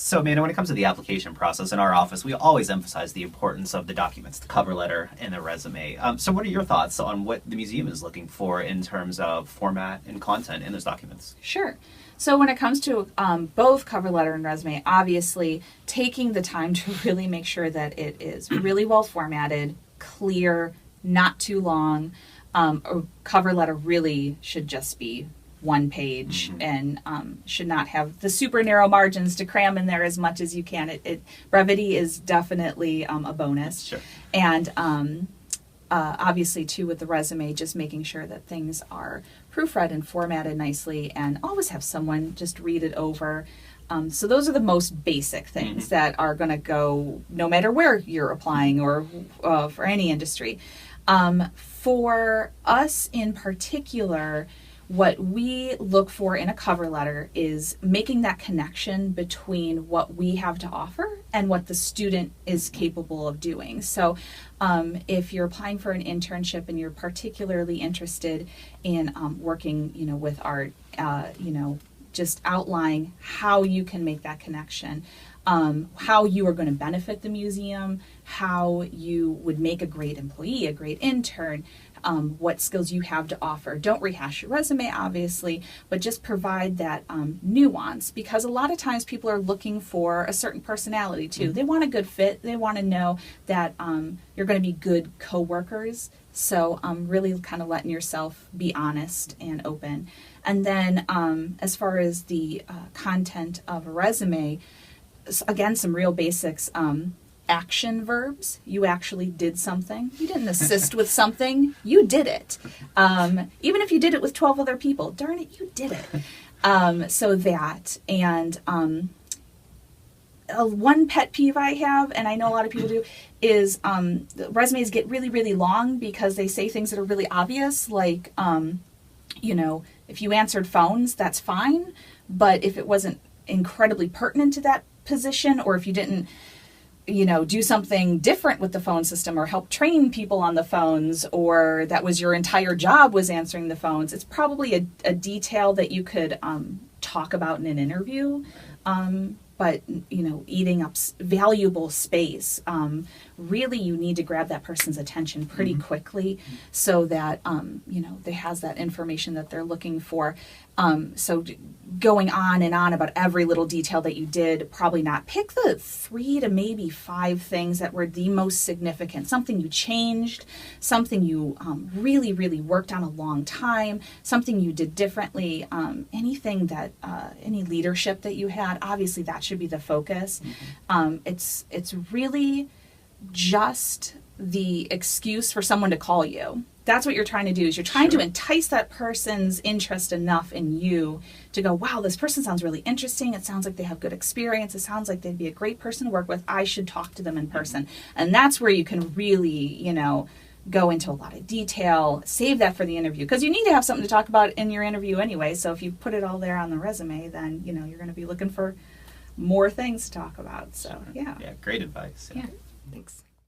So, Amanda, when it comes to the application process in our office, we always emphasize the importance of the documents, the cover letter and the resume. So what are your thoughts on what the museum is looking for in terms of format and content in those documents? Sure. So when it comes to both cover letter and resume, obviously taking the time to really make sure that it is really well formatted, clear, not too long. A cover letter really should just be one page and should not have the super narrow margins to cram in there as much as you can. Brevity is definitely a bonus. Sure. And obviously, too, with the resume, just making sure that things are proofread and formatted nicely, and always have someone just read it over. So those are the most basic things that are going to go no matter where you're applying or for any industry. For us in particular, what we look for in a cover letter is making that connection between what we have to offer and what the student is capable of doing. So if you're applying for an internship and you're particularly interested in working, with art, just outline how you can make that connection, how you are going to benefit the museum, how you would make a great employee, a great intern, what skills you have to offer. Don't rehash your resume, obviously, but just provide that nuance, because a lot of times people are looking for a certain personality too. They want a good fit. They want to know that you're going to be good coworkers. So really kind of letting yourself be honest and open. And then as far as the content of a resume, again, some real basics. Action verbs. You actually did something. You didn't assist with something. You did it. Even if you did it with 12 other people, darn it, you did it. So that, and one pet peeve I have, and I know a lot of people do, is resumes get really, really long because they say things that are really obvious, like, if you answered phones, that's fine, but if it wasn't incredibly pertinent to that position, or if you didn't do something different with the phone system or help train people on the phones, or that was your entire job was answering the phones, it's probably a detail that you could talk about in an interview. But, eating up valuable space, really you need to grab that person's attention pretty quickly so that, they has that information that they're looking for. So going on and on about every little detail that you did, probably not. Pick the 3 to maybe 5 things that were the most significant, something you changed, something you really, really worked on a long time, something you did differently, anything that, any leadership that you had, obviously that should be the focus. It's really just the excuse for someone to call you. That's what you're trying to do, is you're trying to entice that person's interest enough in you to go, wow, this person sounds really interesting. It sounds like they have good experience. It sounds like they'd be a great person to work with. I should talk to them in person. And that's where you can really, go into a lot of detail, save that for the interview, because you need to have something to talk about in your interview anyway. So if you put it all there on the resume, then, you're going to be looking for more things to talk about. So, yeah. Yeah, great advice. Yeah, thanks.